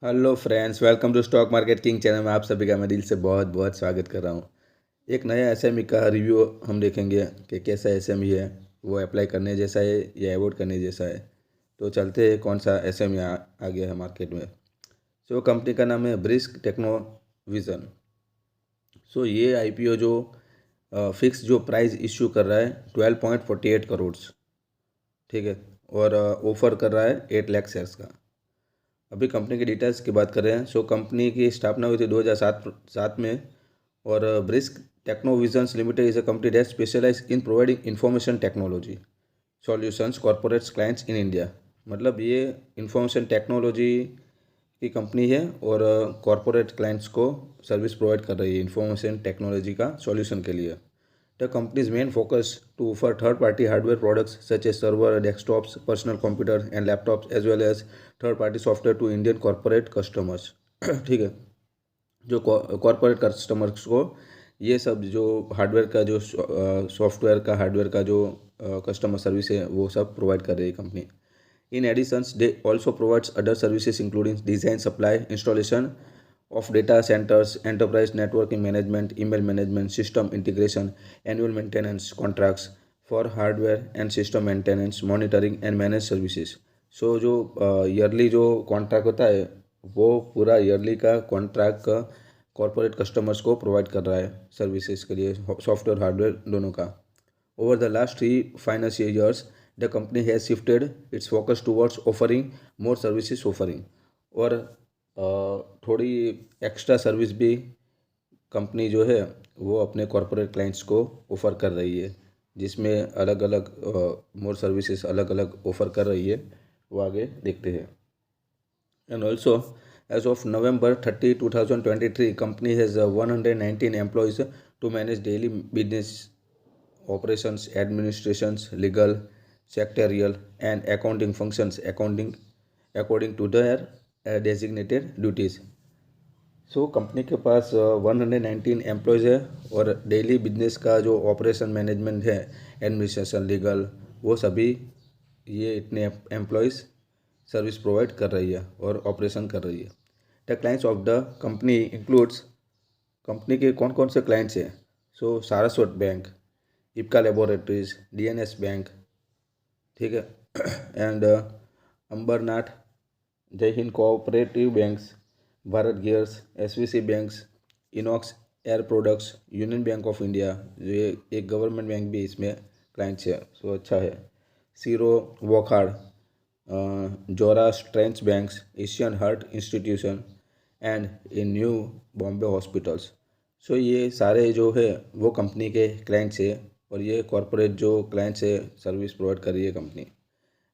Hello friends, welcome to stock market king channel में आप सभी का मैं दिल से बहुत बहुत स्वागत कर रहा हूँ। एक नया एसएमई का रिव्यू हम देखेंगे कि कैसा एसएमई है, वो अप्लाई करने जैसा है या अवॉइड करने जैसा है। तो चलते हैं कौन सा एसएमई आ गया है मार्केट में। सो कंपनी का नाम है ब्रिस्क टेक्नोविजन। सो ये आईपीओ जो फिक्स जो प्राइस इश्यू कर रहा है 12.48 करोड़, ठीक है। और ऑफर कर रहा है 8 लाख शेयर्स का। अभी कंपनी की डिटेल्स की बात करें, सो कंपनी की स्थापना हुई थी 2007 में। और Brisk Technovisions Limited is a company that specialise in providing information technology solutions corporates clients in India. मतलब ये इंफॉर्मेशन टेक्नोलॉजी की कंपनी है और कॉरपोरेट क्लाइंट्स को सर्विस प्रोवाइड कर रही है इंफॉर्मेशन टेक्नोलॉजी का सॉल्यूशन के लिए। The company's main focus to offer third-party hardware products such as server, desktops, personal computers and laptops as well as third-party software to Indian corporate customers। ठीक है। जो corporate customers को ये सब जो हार्डवेयर का जो सॉफ्टवेयर का हार्डवेयर का जो कस्टमर सर्विस है वो सब प्रोवाइड कर रही है company. In additions they also provides other services including design, supply, installation of data centers, enterprise networking management, email management, system integration, annual maintenance contracts for hardware and system maintenance, monitoring and managed services। सो जो yearly जो contract होता है वो पूरा yearly का contract corporate customers को provide कर रहा है सर्विसेज के लिए, सॉफ्टवेयर हार्डवेयर दोनों का। Over the last 3 financial years, the company has shifted its focus towards offering more services offering। और थोड़ी एक्स्ट्रा सर्विस भी कंपनी जो है वो अपने कॉरपोरेट क्लाइंट्स को ऑफ़र कर रही है, जिसमें अलग अलग मोर सर्विसेज अलग अलग ऑफ़र कर रही है। वो आगे देखते हैं। And also, as of November 30, 2023, company has 119 employees to manage daily business operations, administrations, legal, secretarial, and accounting functions according to their designated duties। So company के पास 119 एम्प्लॉयज़ है और डेली बिजनेस का जो ऑपरेशन मैनेजमेंट है, administration, legal, वो सभी ये इतने एम्प्लॉयज़ सर्विस प्रोवाइड कर रही है और ऑपरेशन कर रही है। The clients of the company includes, company के कौन कौन से क्लाइंट्स हैं। So Saraswat Bank, Ipca Laboratories, DNS Bank, ठीक है, and Ambernath, Jai Hind Cooperative Banks, Bharat Gears, SVC Banks, Inox Air Products, Union Bank of India, ये एक गवर्नमेंट बैंक भी इसमें क्लाइंट्स है, सो अच्छा है। सीरो Wockhardt, Zoroastrian banks, Asian Heart Institution and in New Bombay hospitals. So ये सारे जो है वो कंपनी के क्लाइंट्स है और ये कॉरपोरेट जो क्लाइंट्स है सर्विस प्रोवाइड कर रही है company.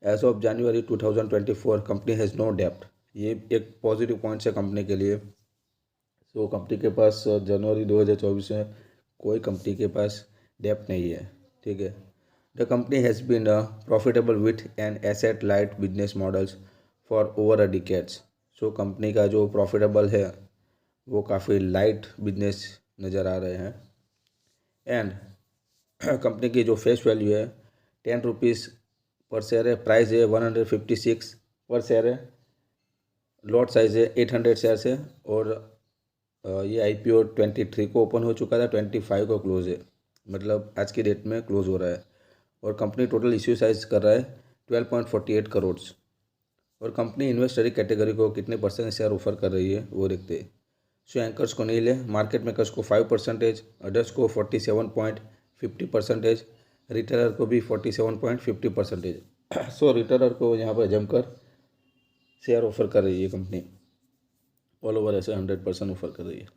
As of January 2024 company has no डेप्ट। ये एक पॉजिटिव पॉइंट्स है कंपनी के लिए। सो कंपनी के पास जनवरी 2024 में कोई कंपनी के पास डेप्ट नहीं है, ठीक है। The company has been profitable with and asset light business models for over a decades. So company का जो प्रॉफिटेबल है वो काफ़ी लाइट बिजनेस नज़र आ रहे हैं। एंड कंपनी की जो फेस वैल्यू है 10 रुपीज़ पर शेयर है, प्राइस है 156 पर शेयर है, लॉट साइज है 800 शेयर्स है। और ये आईपीओ 23 को ओपन हो चुका था, 25 को क्लोज है, मतलब आज की डेट में क्लोज हो रहा है। और कंपनी टोटल इश्यू साइज कर रहा है 12.48 करोड़। और कंपनी इन्वेस्टरी कैटेगरी को कितने परसेंट शेयर ऑफर कर रही है वो देखते हैं। सो एंकर्स को नहीं ले, मार्केट मेकर्स को 5%, अदर्स को 47.50%, रिटेलर को भी 47.50%। सो रिटेलर को यहाँ पर जमकर शेयर ऑफर कर रही है कंपनी, ऑल ओवर ऐसे 100% ऑफर कर रही है।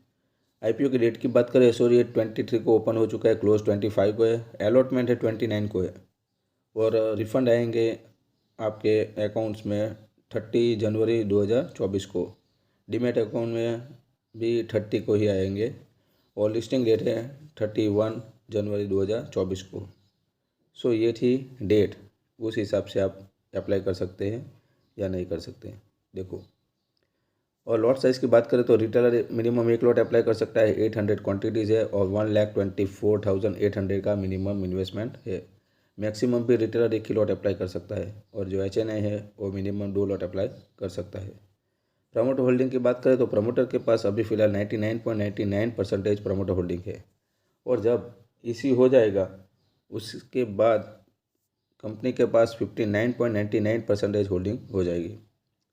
आईपीओ की डेट की बात करें, सॉरी, ये 23 को ओपन हो चुका है, क्लोज 25 को है, अलॉटमेंट है 29 को है। और रिफंड आएंगे आपके अकाउंट्स में 30 जनवरी 2024 को। डीमेट अकाउंट में भी 30 को ही आएंगे। और लिस्टिंग डेट है 31 जनवरी 2024 को। सो ये थी डेट, उस हिसाब से आप अप्लाई कर सकते हैं या नहीं कर सकते हैं, देखो। और लॉट साइज़ की बात करें तो रिटेलर मिनिमम एक लॉट अप्लाई कर सकता है, 800 क्वांटिटीज़ है और 1,24,800 का मिनिमम इन्वेस्टमेंट है। मैक्सिमम भी रिटेलर एक ही लॉट अप्लाई कर सकता है और जो एचएनआई है वो मिनिमम 2 लॉट अप्लाई कर सकता है। प्रमोटर होल्डिंग की बात करें तो प्रमोटर के पास अभी फ़िलहाल 99.99% प्रमोटर होल्डिंग है, और जब इसी हो जाएगा उसके बाद कंपनी के पास 59.99% होल्डिंग हो जाएगी।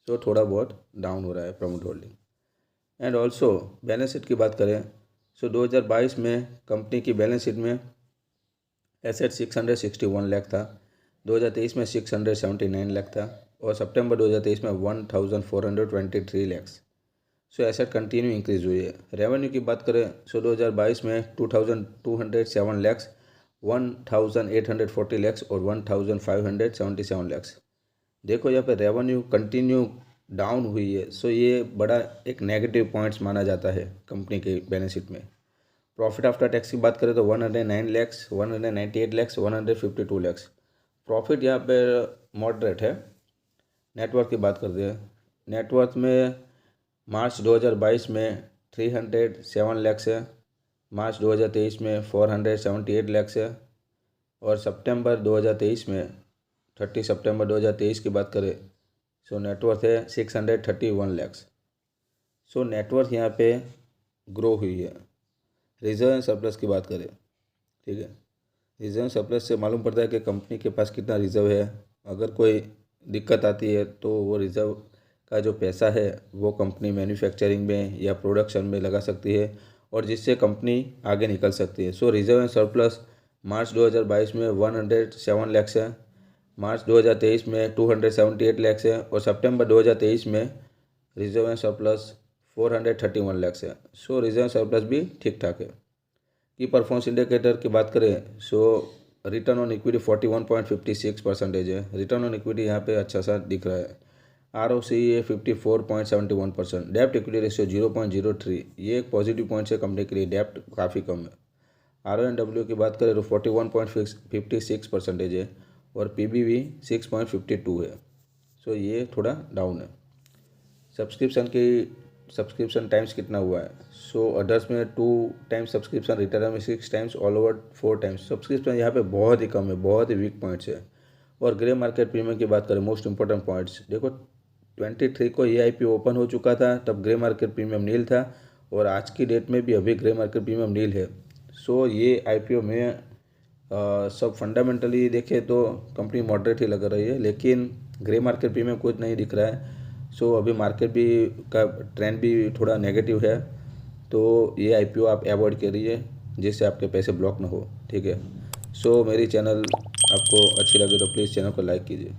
सो थोड़ा बहुत डाउन हो रहा है promoter holding. And also balance sheet की बात करें, सो 2022 में कंपनी की बैलेंस शीट में एसेट 661 लाख था, 2023 में 679 लाख था, और सितंबर 2023 में 1423 लैक्स। सो एसेट कंटिन्यू इंक्रीज हुई है। रेवेन्यू की बात करें सो 2022 में 2207 लैक्स, 1840 लैक्स और 1577 लैक्स। देखो यहाँ पे रेवेन्यू कंटिन्यू डाउन हुई है, सो ये बड़ा एक नेगेटिव पॉइंट्स माना जाता है कंपनी के बैलेंस शीट में। प्रॉफिट आफ्टर टैक्स की बात करें तो 109 लैक्स, 198 लैक्स, 152 लैक्स। प्रॉफिट यहाँ पे मॉडरेट है। नेटवर्थ की बात करते हैं। नेटवर्थ में मार्च 2022 में 307 लैक्स है, मार्च 2023 में 478 लैक्स है, और सितंबर 2023 में 30 सितंबर 2023 की बात करें सो नेटवर्थ है 631 लैक्स। सो नेटवर्थ यहाँ पे ग्रो हुई है। रिजर्व एंड सरप्लस की बात करें, ठीक है, रिजर्व एंड सरप्लस से मालूम पड़ता है कि कंपनी के पास कितना रिजर्व है। अगर कोई दिक्कत आती है तो वो रिजर्व का जो पैसा है वो कंपनी मैन्युफैक्चरिंग में या प्रोडक्शन में लगा सकती है, और जिससे कंपनी आगे निकल सकती है। सो रिजर्व एंड सरप्लस मार्च 2022 में 107 लैक्स है, मार्च 2023 में 278 लैक्स है, और सितंबर 2023 में रिजर्व एंड सरप्लस 431 लैक्स है। सो रिजर्व एंड सरप्लस भी ठीक ठाक है। की परफॉर्मेंस इंडिकेटर की बात करें सो रिटर्न ऑन इक्विटी 41.56% है। रिटर्न ऑन इक्विटी यहाँ पे अच्छा सा दिख रहा है। ROCE है 54.71%। डेप्ट इक्विटी रेशियो 0.03, ये एक पॉजिटिव पॉइंट है कंपनी के लिए, डेप्ट काफ़ी कम है। RONW की बात करें तो 41.56% है, और PB भी 6.52 है। सो ये थोड़ा डाउन है। सब्सक्रिप्शन टाइम्स कितना हुआ है, सो अदर्स में 2 टाइम्स सब्सक्रिप्शन, रिटेलर में 6 times, all over 4 times. Subscription यहाँ पे बहुत ही कम है, बहुत ही वीक पॉइंट्स है। और ग्रे मार्केट प्रीमियम की बात करें, मोस्ट इंपॉर्टेंट पॉइंट्स देखो, 23 को ये IPO ओपन हो चुका था, तब ग्रे मार्केट प्रीमियम नील था, और आज की डेट में भी अभी ग्रे मार्केट प्रीमियम नील है। सो ये IPO में सब फंडामेंटली देखें तो कंपनी मॉडरेट ही लग रही है, लेकिन ग्रे मार्केट प्रीमियम कुछ नहीं दिख रहा है। सो अभी मार्केट भी का ट्रेंड भी थोड़ा नेगेटिव है, तो ये IPO आप अवॉइड करिए जिससे आपके पैसे ब्लॉक ना हो, ठीक है। सो मेरी चैनल आपको अच्छी लगे तो प्लीज़ चैनल को लाइक कीजिए।